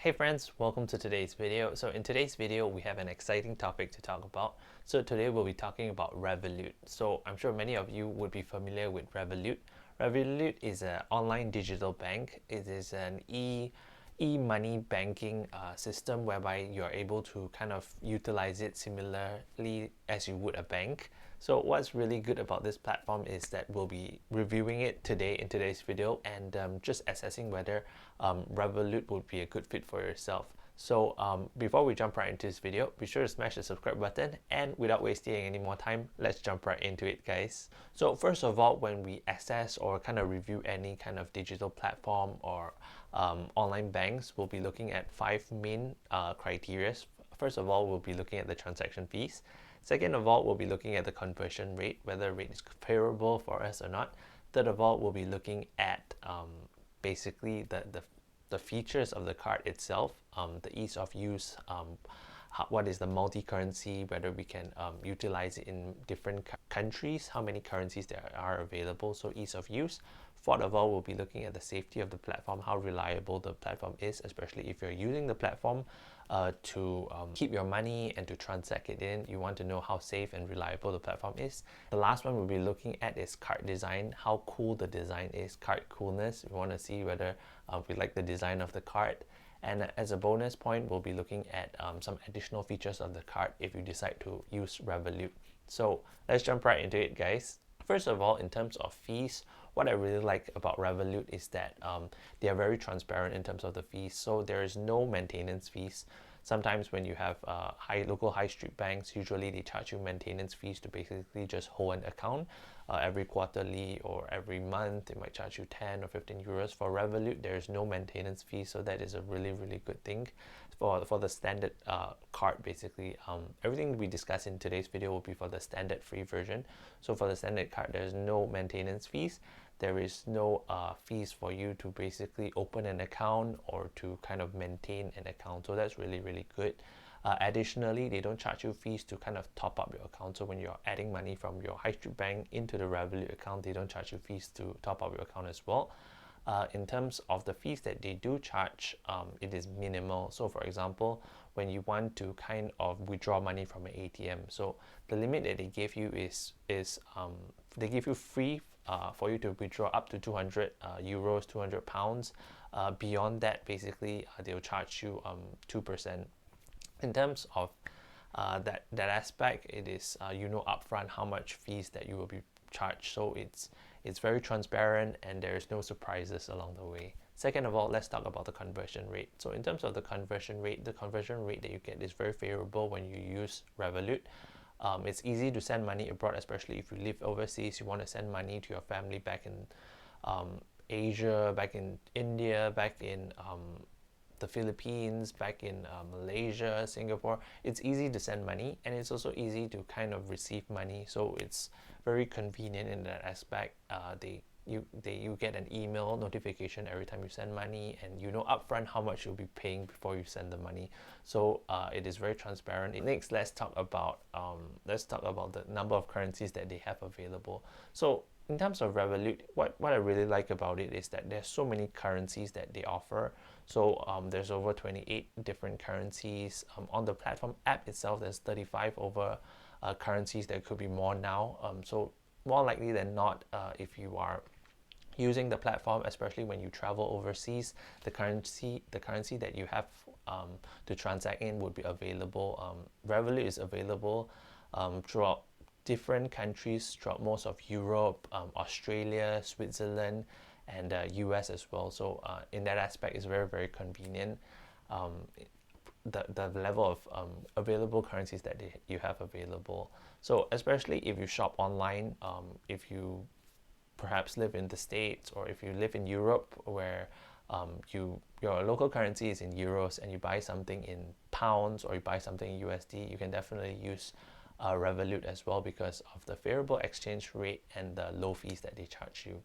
Hey friends, welcome to today's video. So in today's video, we have an exciting topic to talk about. So today we'll be talking about Revolut. So I'm sure many of you would be familiar with Revolut. Revolut is an online digital bank. It is an e-money banking system whereby you're able to kind of utilize it similarly as you would a bank. So what's really good about this platform is that we'll be reviewing it today in today's video and just assessing whether Revolut would be a good fit for yourself. So before we jump right into this video, be sure to smash the subscribe button, and without wasting any more time, let's jump right into it, guys. So first of all, when we assess or kind of review any kind of digital platform or online banks, we'll be looking at five main criteria. First of all, we'll be looking at the transaction fees. Second of all, we'll be looking at the conversion rate, whether rate is favorable for us or not. Third of all, we'll be looking at basically the features of the card itself, the ease of use, what is the multi-currency, whether we can utilize it in different countries, how many currencies there are available, so ease of use. Fourth of all, we'll be looking at the safety of the platform, how reliable the platform is, especially if you're using the platform to keep your money and to transact it in. You want to know how safe and reliable the platform is. The last one we'll be looking at is card design, how cool the design is, card coolness. We want to see whether we like the design of the card. And as a bonus point, we'll be looking at some additional features of the card if you decide to use Revolut. So let's jump right into it, guys. First of all, in terms of fees, what I really like about Revolut is that they are very transparent in terms of the fees. So there is no maintenance fees. Sometimes when you have local high street banks, usually they charge you maintenance fees to basically just hold an account. Every quarterly or every month, they might charge you 10 or 15 euros. For Revolut, there is no maintenance fee, so that is a really good thing. For the standard card, basically, everything we discuss in today's video will be for the standard free version. So for the standard card, there's no maintenance fees. There is no fees for you to basically open an account or to kind of maintain an account. So that's really good. Additionally, they don't charge you fees to kind of top up your account. So when you're adding money from your high street bank into the Revolut account, they don't charge you fees to top up your account as well. In terms of the fees that they do charge, it is minimal. So for example, when you want to kind of withdraw money from an ATM, so the limit that they give you is they give you free for you to withdraw up to 200 euros, 200 pounds. Beyond that, basically, they'll charge you 2%. In terms of that aspect, it is you know upfront how much fees that you will be charged. So it's very transparent and there is no surprises along the way. Second of all, let's talk about the conversion rate. So in terms of the conversion rate that you get is very favorable when you use Revolut. It's easy to send money abroad, especially if you live overseas. You want to send money to your family back in Asia, back in India, back in the Philippines, back in Malaysia, Singapore. It's easy to send money, and it's also easy to kind of receive money. So it's very convenient in that aspect. You get an email notification every time you send money, and you know upfront how much you'll be paying before you send the money. So it is very transparent. Next, let's talk about the number of currencies that they have available. So in terms of Revolut, what I really like about it is that there's so many currencies that they offer. So there's over 28 different currencies. On the platform app itself, there's 35 over currencies. There could be more now. So more likely than not, if you are using the platform, especially when you travel overseas, the currency that you have to transact in would be available. Revolut is available throughout different countries, throughout most of Europe, Australia, Switzerland, and US as well. So in that aspect, it's very convenient. The level of available currencies that you have available. So especially if you shop online, if you perhaps live in the States, or if you live in Europe where your local currency is in euros and you buy something in pounds or you buy something in USD, you can definitely use Revolut as well because of the favorable exchange rate and the low fees that they charge you.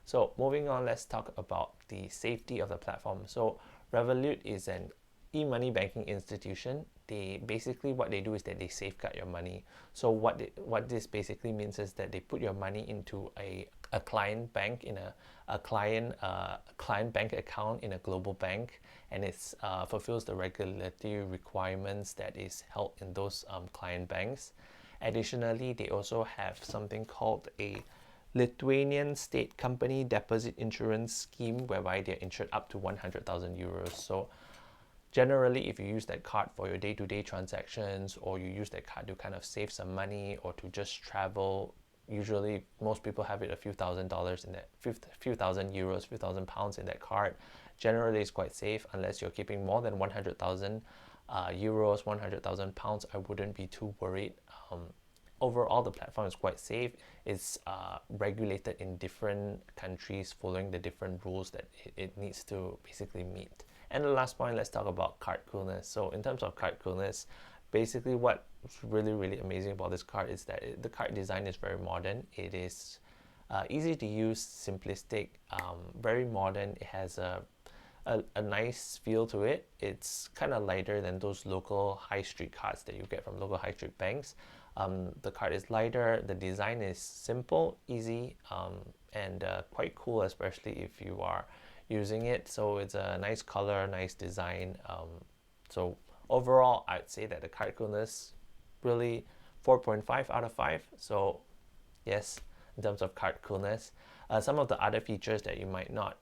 So moving on, let's talk about the safety of the platform. So Revolut is an e-money banking institution. They basically, what they do is that they safeguard your money. So what this basically means is that they put your money into a a client bank in a client bank account in a global bank, and it fulfills the regulatory requirements that is held in those client banks. Additionally, they also have something called a Lithuanian state company deposit insurance scheme, whereby they're insured up to 100,000 euros. So generally, if you use that card for your day-to-day transactions, or you use that card to kind of save some money or to just travel, usually most people have it a few $1,000s in that, few thousand euros, few £1,000 in that card. Generally, it's quite safe unless you're keeping more than 100,000 euros, 100,000 pounds. I wouldn't be too worried. Overall, the platform is quite safe. It's regulated in different countries, following the different rules that it needs to basically meet. And the last point, let's talk about card coolness. So in terms of card coolness, basically what's really amazing about this card is that the card design is very modern. It is easy to use, simplistic, very modern. It has a nice feel to it. It's kind of lighter than those local high street cards that you get from local high street banks. The card is lighter, the design is simple, easy, and quite cool, especially if you are using it. So it's a nice color, nice design. So overall, I'd say that the card coolness really 4.5 out of 5. So yes, in terms of card coolness. Some of the other features that you might not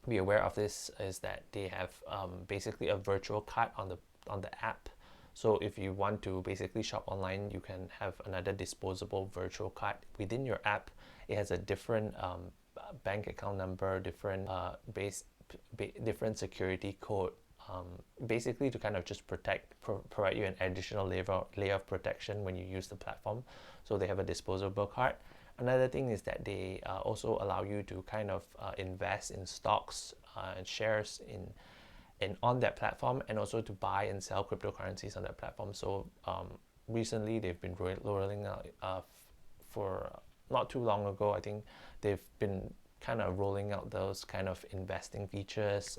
be aware of this is that they have basically a virtual card on the app. So if you want to basically shop online, you can have another disposable virtual card within your app. It has a different bank account number, different different security code, basically to kind of just provide you an additional layer of protection when you use the platform. So they have a disposable card. Another thing is that they also allow you to kind of invest in stocks and shares on that platform, and also to buy and sell cryptocurrencies on that platform. So recently they've been rolling out for not too long ago. I think they've been kind of rolling out those kind of investing features,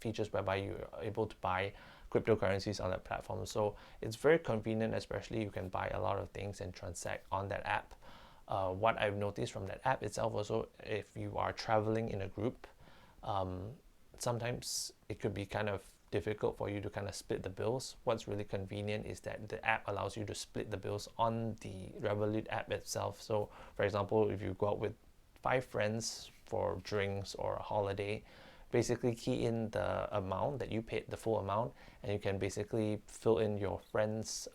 features whereby you're able to buy cryptocurrencies on that platform. So it's very convenient, especially you can buy a lot of things and transact on that app. What I've noticed from that app itself also, if you are traveling in a group, sometimes it could be kind of difficult for you to kind of split the bills. What's really convenient is that the app allows you to split the bills on the Revolut app itself. So for example, if you go out with 5 friends for drinks or a holiday, basically key in the amount that you paid, the full amount, and you can basically fill in your friend's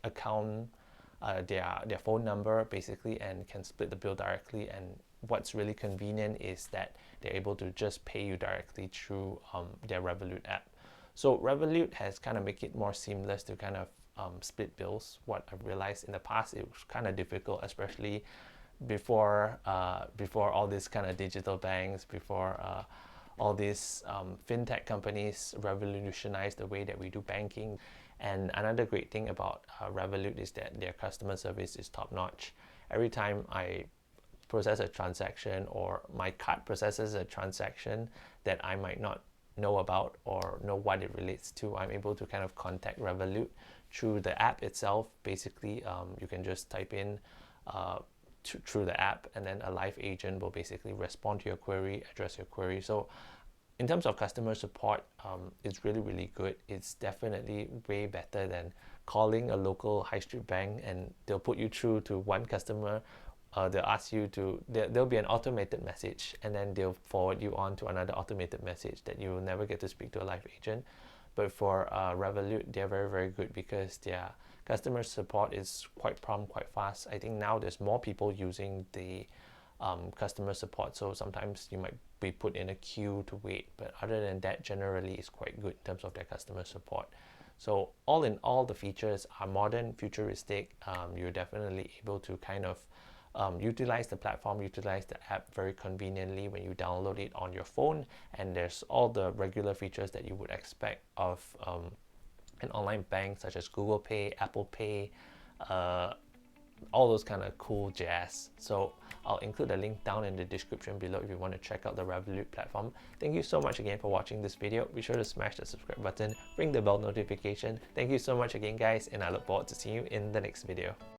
account, their phone number basically, and can split the bill directly. And what's really convenient is that they're able to just pay you directly through their Revolut app. So Revolut has kind of make it more seamless to kind of split bills. What I've realized in the past, it was kind of difficult, especially before all these kind of digital banks, before all these fintech companies revolutionized the way that we do banking. And another great thing about Revolut is that their customer service is top notch. Every time I process a transaction, or my card processes a transaction that I might not know about or know what it relates to, I'm able to kind of contact Revolut through the app itself. Basically, you can just type in through the app, and then a live agent will basically respond to your query, address your query. So in terms of customer support, it's really good. It's definitely way better than calling a local high street bank and they'll put you through to one customer. They'll ask you to, there'll be an automated message, and then they'll forward you on to another automated message that you will never get to speak to a live agent. But for Revolut, they're very good, because their customer support is quite prompt, quite fast. I think now there's more people using the customer support, so sometimes you might be put in a queue to wait, but other than that, generally it's quite good in terms of their customer support. So all in all, the features are modern, futuristic. You're definitely able to kind of utilize the platform, utilize the app very conveniently when you download it on your phone, and there's all the regular features that you would expect of an online bank, such as Google Pay, Apple Pay, all those kind of cool jazz. So I'll include a link down in the description below if you want to check out the Revolut platform. Thank you so much again for watching this video. Be sure to smash the subscribe button, ring the bell notification. Thank you so much again, guys, and I look forward to seeing you in the next video.